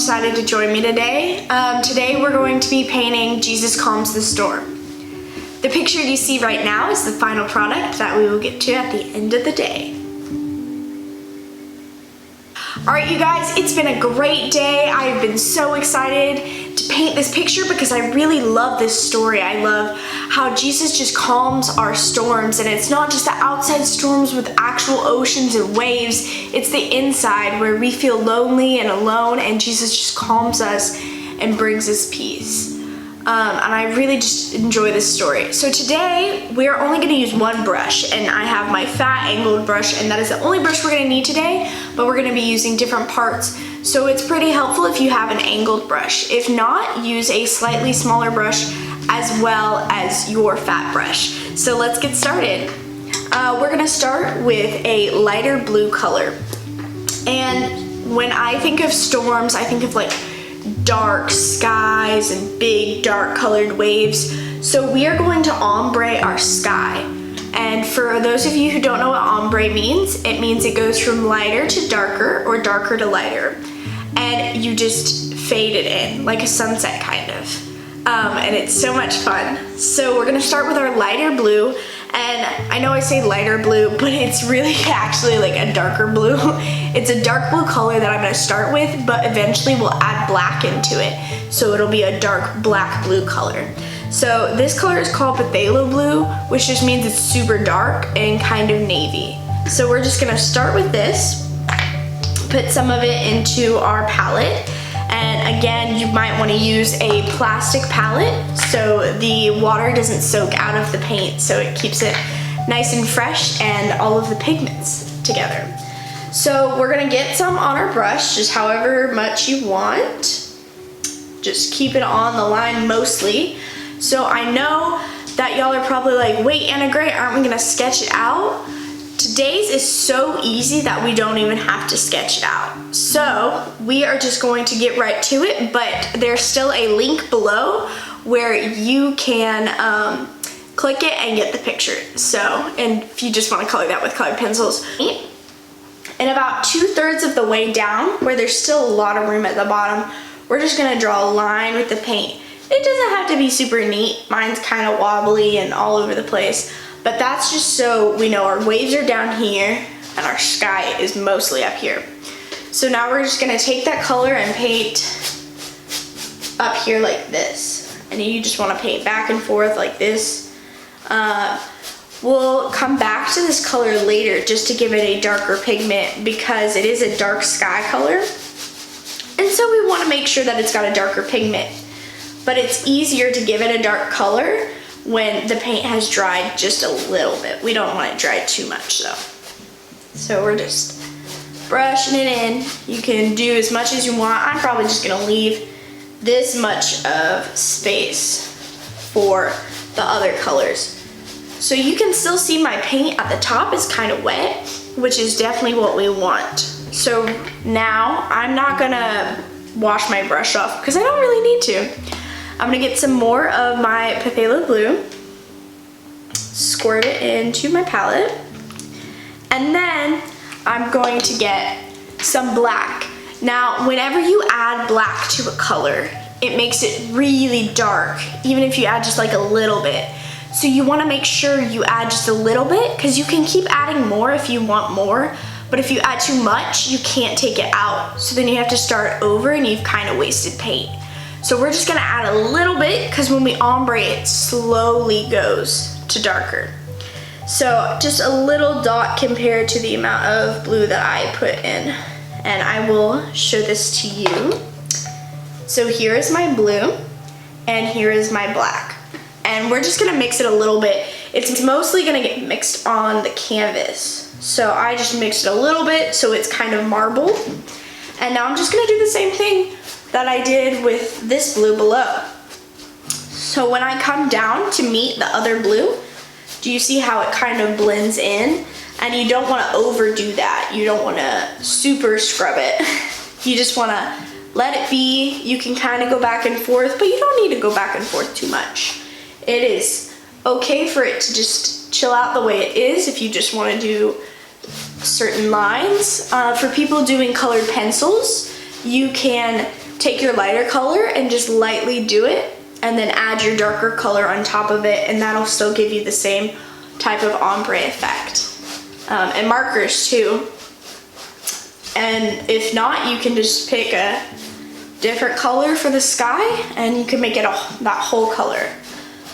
decided to join me today. Today we're going to be painting Jesus Calms the Storm. The picture you see right now is the final product that we will get to at the end of the day. Alright you guys, it's been a great day. I've been so excited to paint this picture because I really love this story. I love how Jesus just calms our storms, and it's not just the outside storms with actual oceans and waves, it's the inside where we feel lonely and alone, and Jesus just calms us and brings us peace. And I really just enjoy this story. So today we're only going to use one brush, and I have my fat angled brush, and that is the only brush we're going to need today, but we're going to be using different parts. So it's pretty helpful if you have an angled brush. If not, use a slightly smaller brush as well as your fat brush. So let's get started. We're going to start with a lighter blue color. And when I think of storms, I think of like dark skies and big dark colored waves. So we are going to ombre our sky. And for those of you who don't know what ombre means, it means it goes from lighter to darker or darker to lighter. And you just fade it in like a sunset kind of. And it's so much fun. So we're gonna start with our lighter blue. And I know I say lighter blue, but it's really actually like a darker blue. It's a dark blue color that I'm gonna start with, but eventually we'll add black into it. So it'll be a dark black blue color. So this color is called phthalo blue, which just means it's super dark and kind of navy. So we're just gonna start with this, put some of it into our palette. And again, you might want to use a plastic palette so the water doesn't soak out of the paint, so it keeps it nice and fresh and all of the pigments together. So we're gonna get some on our brush, just however much you want. Just keep it on the line mostly. So I know that y'all are probably like, wait, Anna Gray, aren't we gonna sketch it out? Today's is so easy that we don't even have to sketch it out. So we are just going to get right to it, but there's still a link below where you can click it and get the picture. So, and if you just want to color that with colored pencils. And about 2/3 of the way down, where there's still a lot of room at the bottom, we're just gonna draw a line with the paint. It doesn't have to be super neat. Mine's kind of wobbly and all over the place. But that's just so we know our waves are down here and our sky is mostly up here. So now we're just gonna take that color and paint up here like this. And you just wanna paint back and forth like this. We'll come back to this color later just to give it a darker pigment because it is a dark sky color. And so we wanna make sure that it's got a darker pigment. But it's easier to give it a dark color when the paint has dried just a little bit. We don't want it dried too much though. So we're just brushing it in. You can do as much as you want. I'm probably just gonna leave this much of space for the other colors. So you can still see my paint at the top is kind of wet, which is definitely what we want. So now I'm not gonna wash my brush off because I don't really need to. I'm gonna get some more of my phthalo blue, squirt it into my palette, and then I'm going to get some black. Now, whenever you add black to a color, it makes it really dark, even if you add just like a little bit. So you wanna make sure you add just a little bit, because you can keep adding more if you want more, but if you add too much, you can't take it out. So then you have to start over and you've kind of wasted paint. So we're just gonna add a little bit because when we ombre, it slowly goes to darker. So just a little dot compared to the amount of blue that I put in. And I will show this to you. So here is my blue and here is my black. And we're just gonna mix it a little bit. It's mostly gonna get mixed on the canvas. So I just mixed it a little bit so it's kind of marbled. And now I'm just gonna do the same thing that I did with this blue below. So when I come down to meet the other blue, do you see how it kind of blends in? And you don't wanna overdo that. You don't wanna super scrub it. You just wanna let it be. You can kind of go back and forth, but you don't need to go back and forth too much. It is okay for it to just chill out the way it is if you just wanna do certain lines. For people doing colored pencils, you can take your lighter color and just lightly do it, and then add your darker color on top of it, and that'll still give you the same type of ombre effect. And markers too. And if not, you can just pick a different color for the sky and you can make it that whole color.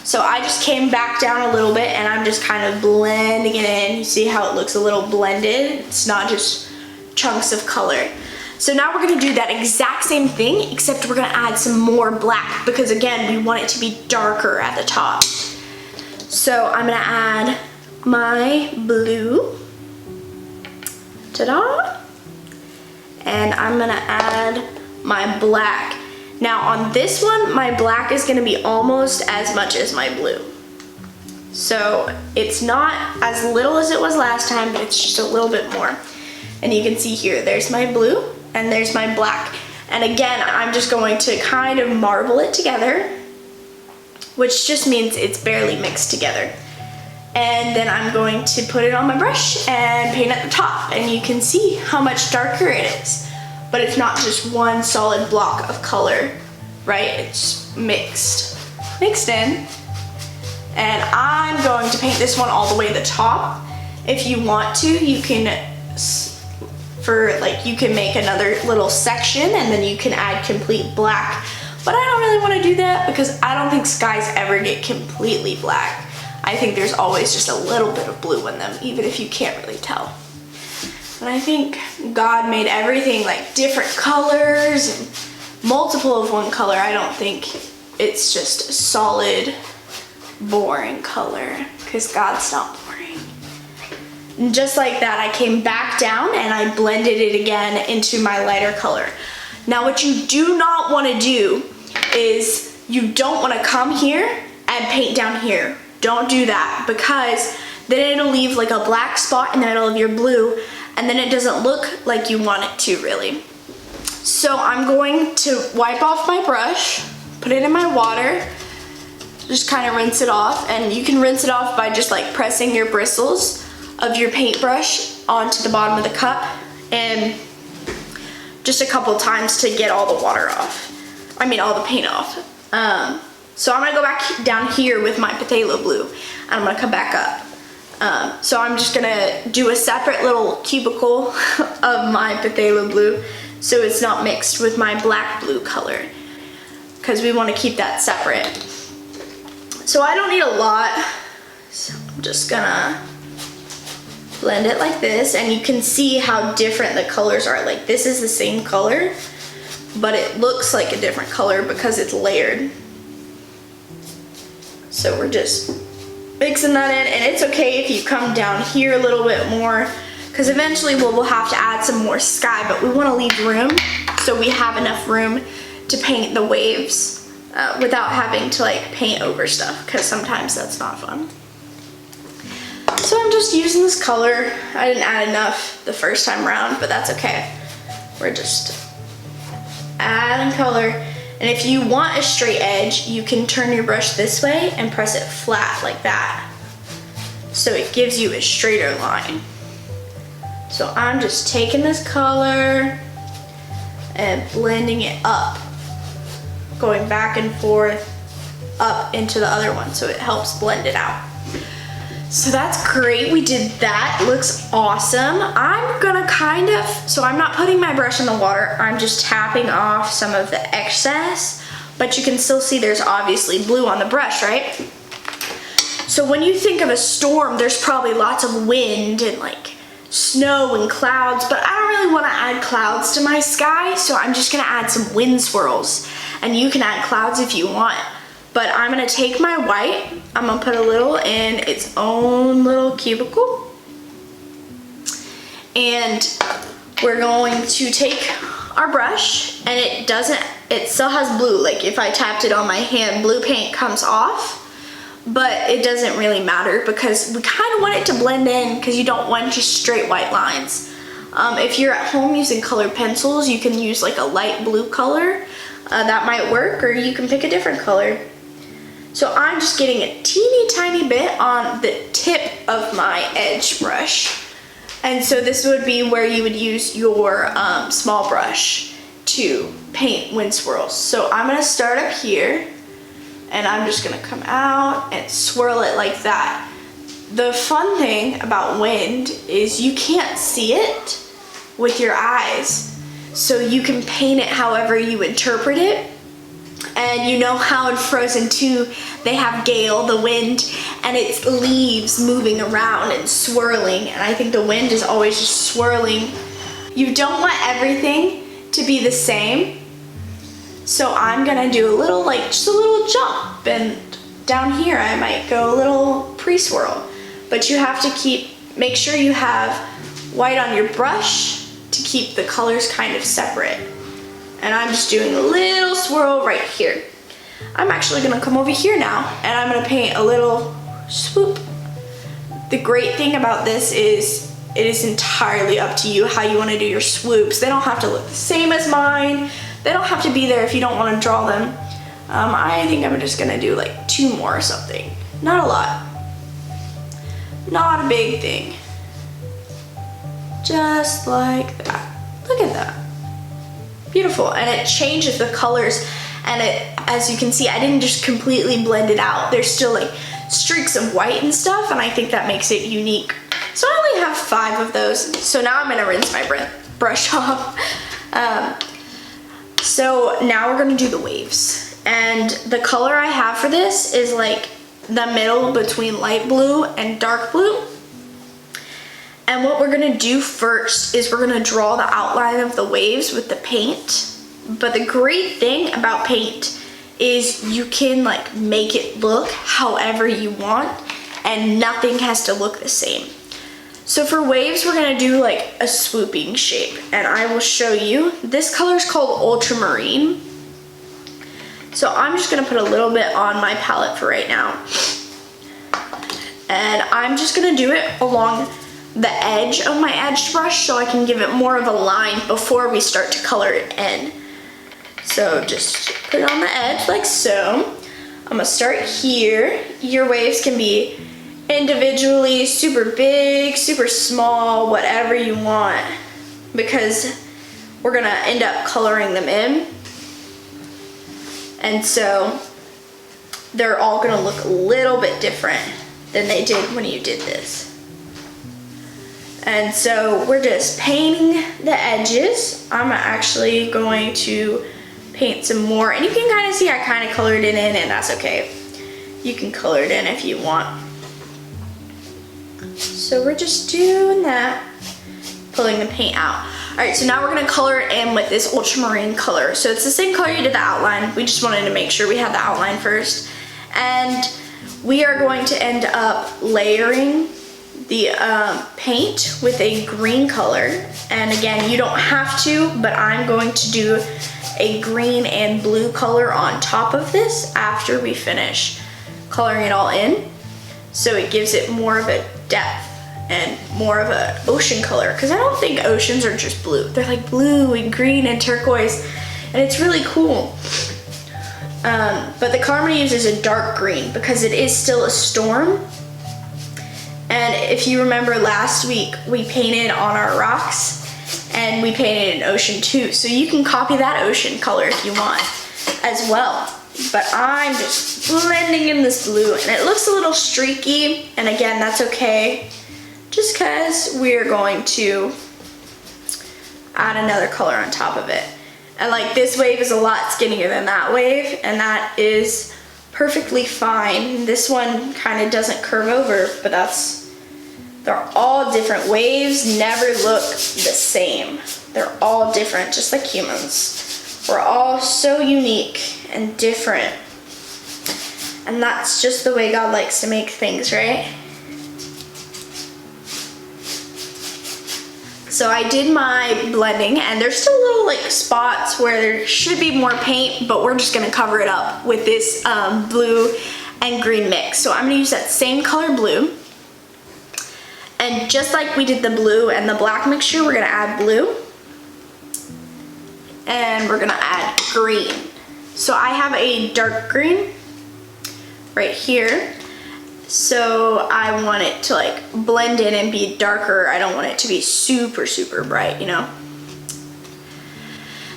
So I just came back down a little bit and I'm just kind of blending it in. You see how it looks a little blended? It's not just chunks of color. So now we're gonna do that exact same thing, except we're gonna add some more black because again, we want it to be darker at the top. So I'm gonna add my blue, ta-da, and I'm gonna add my black. Now on this one, my black is gonna be almost as much as my blue. So it's not as little as it was last time, but it's just a little bit more. And you can see here, there's my blue and there's my black. And again, I'm just going to kind of marble it together, which just means it's barely mixed together. And then I'm going to put it on my brush and paint at the top. And you can see how much darker it is. But it's not just one solid block of color, right? It's mixed in. And I'm going to paint this one all the way to the top. If you want to, you can you can make another little section and then you can add complete black. But I don't really want to do that because I don't think skies ever get completely black. I think there's always just a little bit of blue in them, even if you can't really tell. And I think God made everything like different colors and multiple of one color. I don't think it's just a solid, boring color because God's not boring. And just like that, I came back down and I blended it again into my lighter color. Now what you do not want to do is you don't want to come here and paint down here. Don't do that because then it'll leave like a black spot in the middle of your blue and then it doesn't look like you want it to really. So I'm going to wipe off my brush, put it in my water, just kind of rinse it off, and you can rinse it off by just like pressing your bristles of your paintbrush onto the bottom of the cup and just a couple times to get all the water off. I mean all the paint off. So I'm gonna go back down here with my phthalo blue and I'm gonna come back up. So I'm just gonna do a separate little cubicle of my phthalo blue so it's not mixed with my black blue color because we want to keep that separate. So I don't need a lot, so I'm just gonna blend it like this, and you can see how different the colors are. Like this is the same color, but it looks like a different color because it's layered. So we're just mixing that in, and it's okay if you come down here a little bit more because eventually we'll have to add some more sky, but we want to leave room so we have enough room to paint the waves without having to like paint over stuff because sometimes that's not fun. So I'm just using this color. I didn't add enough the first time around, but that's okay. We're just adding color. And if you want a straight edge, you can turn your brush this way and press it flat like that. So it gives you a straighter line. So I'm just taking this color and blending it up, going back and forth up into the other one so it helps blend it out. So that's great, we did that, looks awesome. I'm gonna so I'm not putting my brush in the water, I'm just tapping off some of the excess, but you can still see there's obviously blue on the brush, right? So when you think of a storm, there's probably lots of wind and like snow and clouds, but I don't really wanna add clouds to my sky, so I'm just gonna add some wind swirls. And you can add clouds if you want. But I'm gonna take my white, I'm gonna put a little in its own little cubicle. And we're going to take our brush, and it still has blue. Like if I tapped it on my hand, blue paint comes off, but it doesn't really matter because we kind of want it to blend in because you don't want just straight white lines. If you're at home using colored pencils, you can use like a light blue color. That might work, or you can pick a different color. So I'm just getting a teeny tiny bit on the tip of my edge brush. And so this would be where you would use your small brush to paint wind swirls. So I'm gonna start up here, and I'm just gonna come out and swirl it like that. The fun thing about wind is you can't see it with your eyes, so you can paint it however you interpret it. And you know how in Frozen 2 they have gale, the wind, and it's leaves moving around and swirling, and I think the wind is always just swirling. You don't want everything to be the same, so I'm gonna do a little, like just a little jump, and down here I might go a little pre-swirl. But you have to make sure you have white on your brush to keep the colors kind of separate. And I'm just doing a little swirl right here. I'm actually gonna come over here now, and I'm gonna paint a little swoop. The great thing about this is it is entirely up to you how you wanna do your swoops. They don't have to look the same as mine. They don't have to be there if you don't wanna draw them. I think I'm just gonna do like 2 more or something. Not a lot. Not a big thing. Just like that. Look at that. Beautiful, and it changes the colors, and as you can see, I didn't just completely blend it out. There's still like streaks of white and stuff, and I think that makes it unique. So I only have 5 of those, so now I'm gonna rinse my brush off. So now we're gonna do the waves, and the color I have for this is like the middle between light blue and dark blue. And what we're gonna do first is we're gonna draw the outline of the waves with the paint. But the great thing about paint is you can like make it look however you want, and nothing has to look the same. So for waves, we're gonna do like a swooping shape, and I will show you. This color is called Ultramarine. So I'm just gonna put a little bit on my palette for right now. And I'm just gonna do it along the edge of my edged brush so I can give it more of a line before we start to color it in. So just put it on the edge like so. I'm gonna start here. Your waves can be individually super big, super small, whatever you want, because we're gonna end up coloring them in. And so they're all gonna look a little bit different than they did when you did this. And so we're just painting the edges. I'm actually going to paint some more, and you can kind of see I kind of colored it in, and that's okay. You can color it in if you want. So we're just doing that, pulling the paint out. All right, so now we're gonna color it in with this ultramarine color. So it's the same color you did the outline. We just wanted to make sure we had the outline first. And we are going to end up layering the paint with a green color. And again, you don't have to, but I'm going to do a green and blue color on top of this after we finish coloring it all in. So it gives it more of a depth and more of an ocean color, because I don't think oceans are just blue. They're like blue and green and turquoise, and it's really cool. But the color I'm gonna use is a dark green because it is still a storm. And if you remember last week, we painted on our rocks and we painted an ocean too. So you can copy that ocean color if you want as well. But I'm just blending in this blue, and it looks a little streaky. And again, that's okay, just because we're going to add another color on top of it. And like this wave is a lot skinnier than that wave, and that is perfectly fine. This one kind of doesn't curve over, but they're all different. Waves never look the same. They're all different, just like humans. We're all so unique and different. And that's just the way God likes to make things, right? So I did my blending, and there's still little like spots where there should be more paint, but we're just gonna cover it up with this blue and green mix. So I'm gonna use that same color blue. And just like we did the blue and the black mixture, we're gonna add blue. And we're gonna add green. So I have a dark green right here. So I want it to like blend in and be darker. I don't want it to be super, super bright, you know?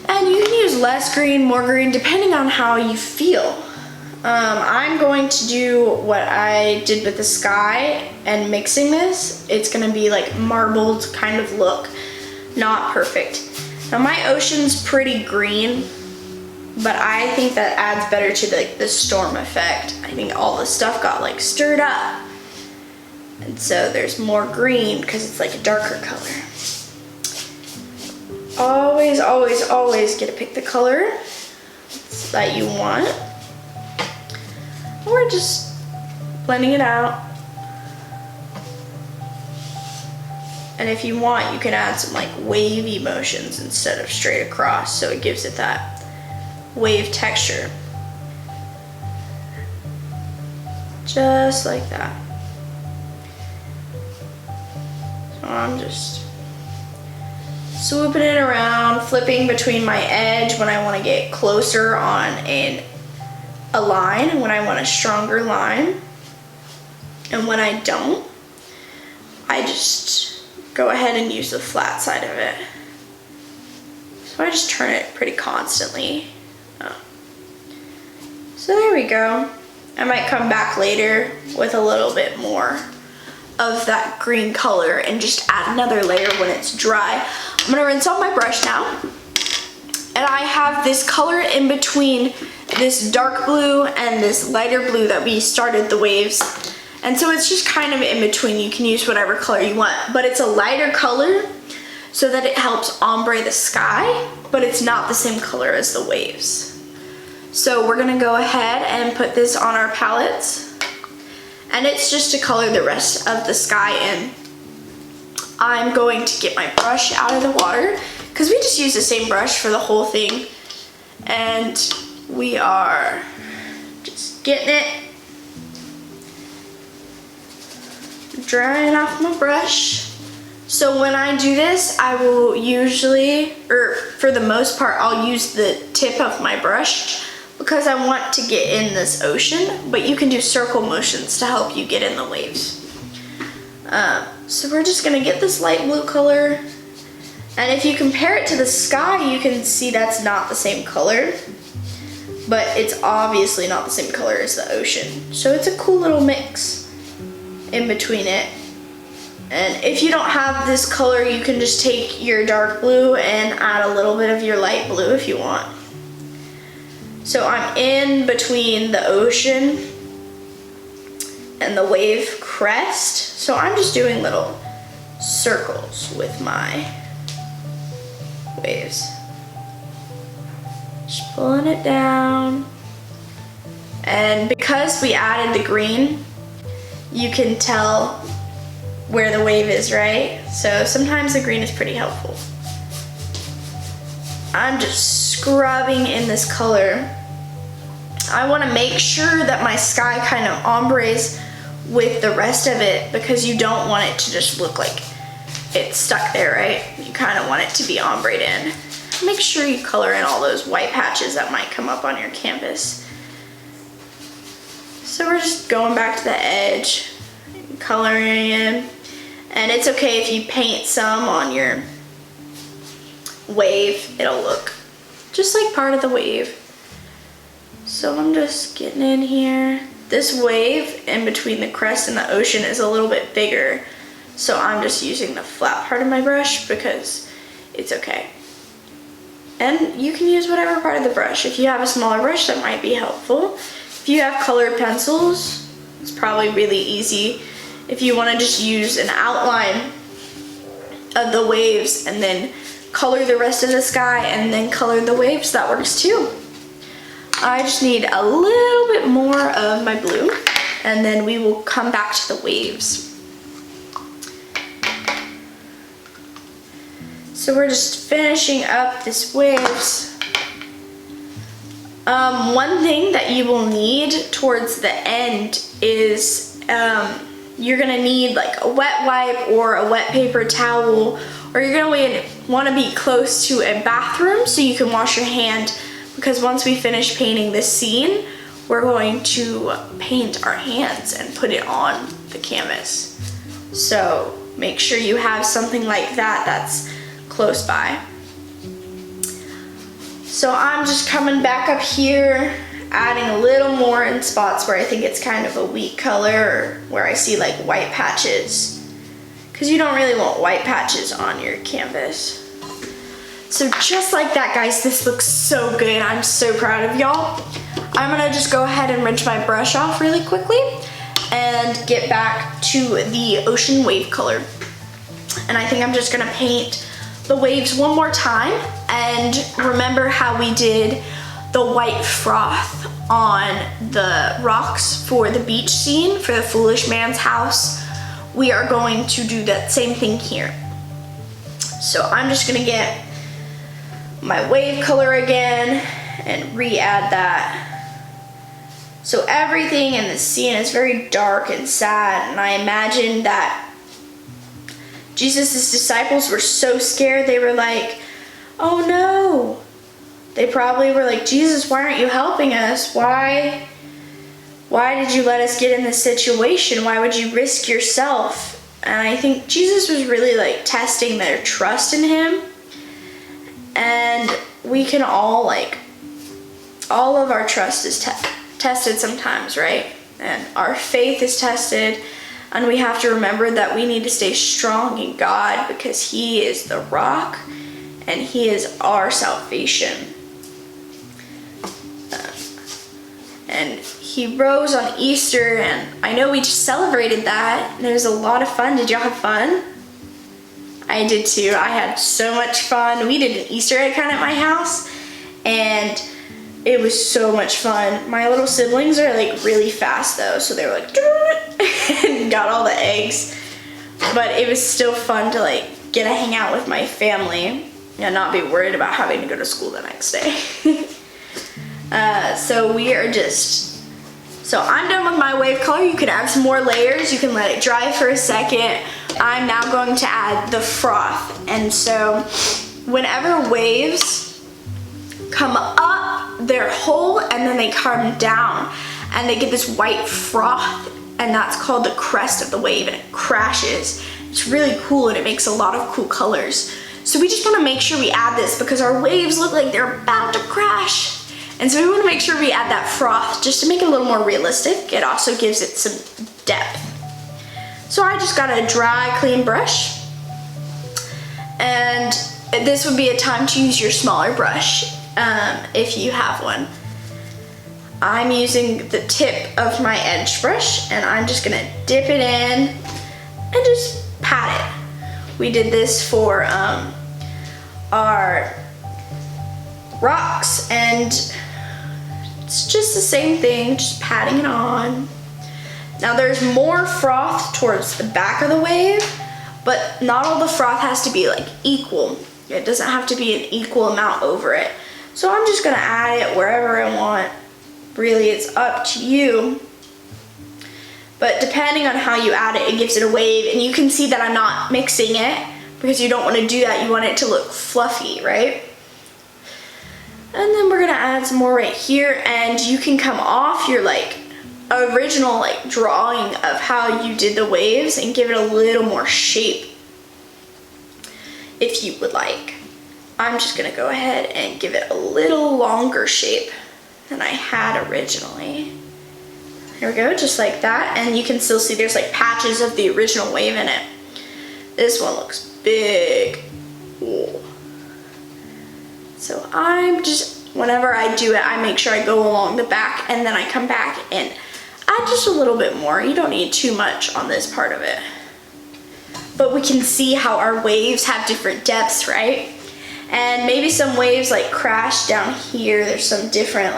And And you can use less green, more green, depending on how you feel. I'm going to do what I did with the sky and mixing this. It's gonna be like marbled kind of look, not perfect. Now my ocean's pretty green, but I think that adds better to the storm effect. I think all the stuff got like stirred up. And so there's more green because it's like a darker color. Always, always, always get to pick the color that you want. Or just blending it out. And if you want, you can add some like wavy motions instead of straight across, so it gives it that wave texture. Just like that. So I'm just swooping it around, flipping between my edge when I want to get closer on a line, when I want a stronger line, and when I don't, I just go ahead and use the flat side of it. So I just turn it pretty constantly. So there we go. I might come back later with a little bit more of that green color and just add another layer when it's dry. I'm gonna rinse off my brush now. And I have this color in between this dark blue and this lighter blue that we started the waves. And so it's just kind of in between. You can use whatever color you want, but it's a lighter color so that it helps ombre the sky, but it's not the same color as the waves. So we're gonna go ahead and put this on our palettes, and it's just to color the rest of the sky in. I'm going to get my brush out of the water because we just use the same brush for the whole thing, and we are just getting it, drying off my brush. So when I do this, I will usually, or for the most part, I'll use the tip of my brush because I want to get in this ocean, but you can do circle motions to help you get in the waves. So we're just gonna get this light blue color, and if you compare it to the sky, you can see that's not the same color, but it's obviously not the same color as the ocean. So it's a cool little mix in between it. And if you don't have this color, you can just take your dark blue and add a little bit of your light blue if you want. So I'm in between the ocean and the wave crest. So I'm just doing little circles with my waves. Just pulling it down. And because we added the green, you can tell where the wave is, right? So sometimes the green is pretty helpful. I'm just scrubbing in this color. I want to make sure that my sky kind of ombres with the rest of it because you don't want it to just look like it's stuck there, right? You kind of want it to be ombreed in. Make sure you color in all those white patches that might come up on your canvas. So we're just going back to the edge, coloring in. And it's okay if you paint some on your wave, it'll look just like part of the wave. So I'm just getting in here. This wave in between the crest and the ocean is a little bit bigger, so I'm just using the flat part of my brush because it's okay. And you can use whatever part of the brush. If you have a smaller brush, that might be helpful. If you have colored pencils, it's probably really easy. If you want to just use an outline of the waves and then color the rest of the sky and then color the waves, that works too. I just need a little bit more of my blue, and then we will come back to the waves. So we're just finishing up this waves. One thing that you will need towards the end is you're gonna need like a wet wipe or a wet paper towel, or you're gonna want to be close to a bathroom so you can wash your hand, because once we finish painting this scene, we're going to paint our hands and put it on the canvas. So make sure you have something like that that's close by. So I'm just coming back up here, adding a little more in spots where I think it's kind of a weak color, or where I see like white patches. Because you don't really want white patches on your canvas. So just like that, guys, this looks so good. I'm so proud of y'all. I'm gonna just go ahead and rinse my brush off really quickly and get back to the ocean wave color. And I think I'm just gonna paint the waves one more time. And remember how we did the white froth on the rocks for the beach scene for the foolish man's house? We are going to do that same thing here. So I'm just gonna get my wave color again and re-add that. So everything in the scene is very dark and sad, and I imagine that Jesus' disciples were so scared, they were like, oh no. They probably were like, Jesus, why aren't you helping us? Why did you let us get in this situation? Why would you risk yourself? And I think Jesus was really like testing their trust in him. And we can all all of our trust is tested sometimes, right? And our faith is tested, and we have to remember that we need to stay strong in God because he is the rock and he is our salvation. And he rose on Easter, and I know we just celebrated that, and it was a lot of fun. Did y'all have fun? I did too. I had so much fun. We did an Easter egg hunt at my house, and it was so much fun. My little siblings are like really fast though, so they were like and got all the eggs. But it was still fun to like get to hang out with my family and not be worried about having to go to school the next day. So I'm done with my wave color. You can add some more layers. You can let it dry for a second. I'm now going to add the froth. And so whenever waves come up, they're whole, and then they come down and they get this white froth, and that's called the crest of the wave, and it crashes. It's really cool, and it makes a lot of cool colors. So we just want to make sure we add this because our waves look like they're about to crash. And so we want to make sure we add that froth just to make it a little more realistic. It also gives it some depth. So I just got a dry, clean brush. And this would be a time to use your smaller brush if you have one. I'm using the tip of my edge brush, and I'm just gonna dip it in and just pat it. We did this for our rocks, and it's just the same thing, just patting it on. Now there's more froth towards the back of the wave, but not all the froth has to be like equal. It doesn't have to be an equal amount over it. So I'm just gonna add it wherever I want. Really, it's up to you. But depending on how you add it, it gives it a wave, and you can see that I'm not mixing it because you don't want to do that. You want it to look fluffy, right? And then we're gonna add some more right here, and you can come off your original drawing of how you did the waves and give it a little more shape if you would like. I'm just gonna go ahead and give it a little longer shape than I had originally. Here we go, just like that, and you can still see there's patches of the original wave in it. This one looks big. Ooh. So I'm just, whenever I do it, I make sure I go along the back, and then I come back and add just a little bit more. You don't need too much on this part of it. But we can see how our waves have different depths, right? And maybe some waves crash down here. There's some different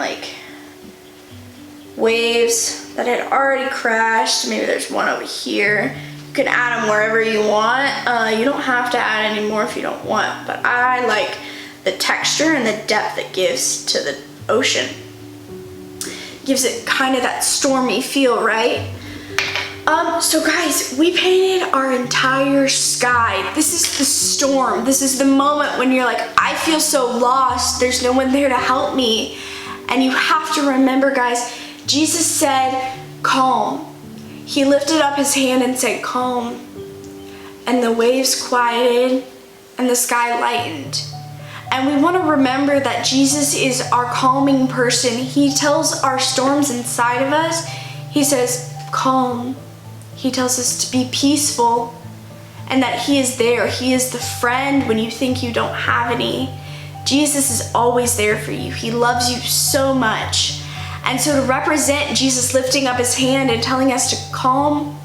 waves that had already crashed. Maybe there's one over here. You can add them wherever you want. You don't have to add any more if you don't want, but I like the texture and the depth it gives to the ocean. Gives it kind of that stormy feel, right? So guys, we painted our entire sky. This is the storm. This is the moment when you're like, I feel so lost. There's no one there to help me. And you have to remember, guys, Jesus said, calm. He lifted up his hand and said, calm. And the waves quieted and the sky lightened. And we want to remember that Jesus is our calming person. He tells our storms inside of us, he says, calm. He tells us to be peaceful and that he is there. He is the friend when you think you don't have any. Jesus is always there for you. He loves you so much. And so to represent Jesus lifting up his hand and telling us to calm,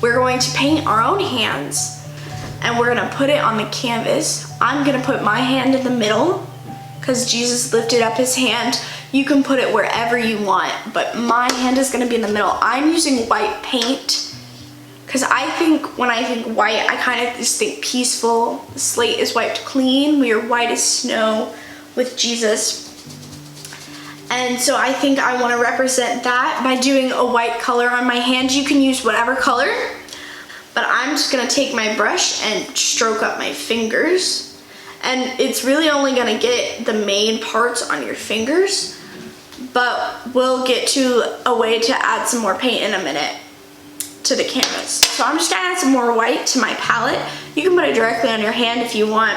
we're going to paint our own hands and we're gonna put it on the canvas. I'm gonna put my hand in the middle because Jesus lifted up his hand. You can put it wherever you want, but my hand is gonna be in the middle. I'm using white paint because I think when I think white, I kind of just think peaceful. The slate is wiped clean. We are white as snow with Jesus. And so I think I want to represent that by doing a white color on my hand. You can use whatever color, but I'm just gonna take my brush and stroke up my fingers. And it's really only gonna get the main parts on your fingers, but we'll get to a way to add some more paint in a minute to the canvas. So I'm just gonna add some more white to my palette. You can put it directly on your hand if you want,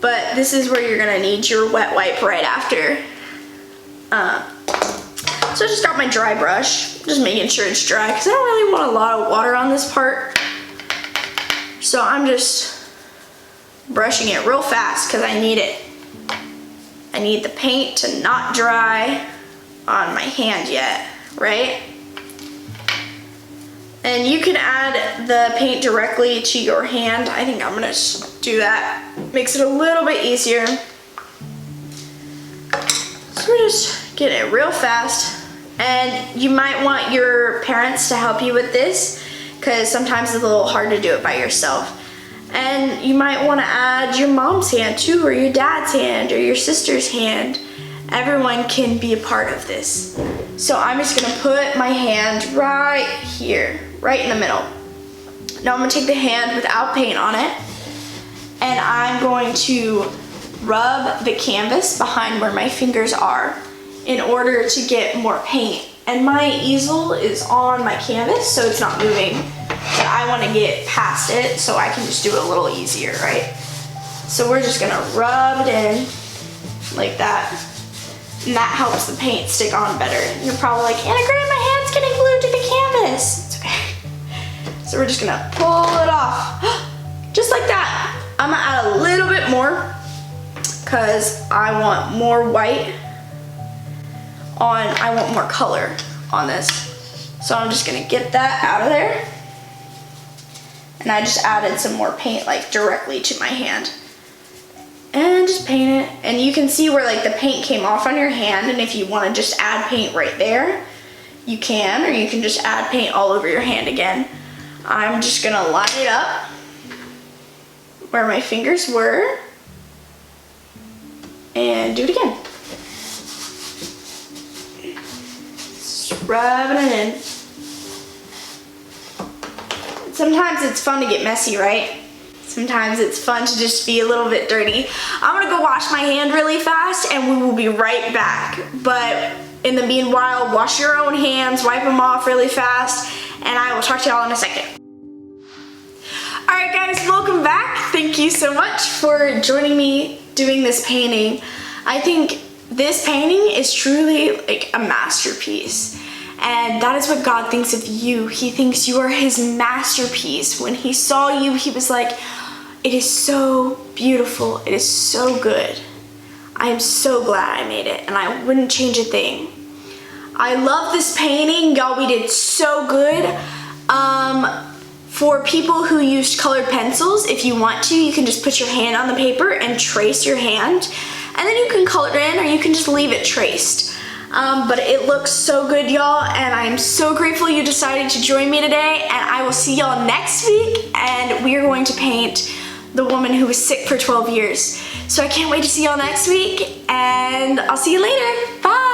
but this is where you're gonna need your wet wipe right after. So I just got my dry brush, just making sure it's dry because I don't really want a lot of water on this part. So I'm just brushing it real fast because I need it. I need the paint to not dry on my hand yet, right? And you can add the paint directly to your hand. I think I'm gonna just do that. Makes it a little bit easier. So we're just getting it real fast. And you might want your parents to help you with this because sometimes it's a little hard to do it by yourself. And you might want to add your mom's hand too, or your dad's hand, or your sister's hand. Everyone can be a part of this. So I'm just gonna put my hand right here, right in the middle. Now I'm gonna take the hand without paint on it, and I'm going to rub the canvas behind where my fingers are in order to get more paint. And my easel is on my canvas, so it's not moving, but I wanna get past it so I can just do it a little easier, right? So we're just gonna rub it in like that, and that helps the paint stick on better. And you're probably like, Anna Gray, my hand's getting glued to the canvas. It's okay. So we're just gonna pull it off, just like that. I'm gonna add a little bit more because I want more white on, I want more color on this. So I'm just gonna get that out of there. And I just added some more paint like directly to my hand. And just paint it. And you can see where like the paint came off on your hand, and if you wanna just add paint right there, you can, or you can just add paint all over your hand again. I'm just gonna line it up where my fingers were and do it again. Rubbing it in. Sometimes it's fun to get messy, right? Sometimes it's fun to just be a little bit dirty. I'm gonna go wash my hand really fast and we will be right back. But in the meanwhile, wash your own hands, wipe them off really fast, and I will talk to y'all in a second. All right guys, welcome back. Thank you so much for joining me doing this painting. I think this painting is truly like a masterpiece. And that is what God thinks of you. He thinks you are his masterpiece. When he saw you, he was like, it is so beautiful. It is so good. I am so glad I made it, and I wouldn't change a thing. I love this painting. Y'all, we did so good. For people who used colored pencils, if you want to, you can just put your hand on the paper and trace your hand. And then you can color it in, or you can just leave it traced. But it looks so good, y'all, and I'm so grateful you decided to join me today, and I will see y'all next week, and we are going to paint the woman who was sick for 12 years. So I can't wait to see y'all next week, and I'll see you later. Bye!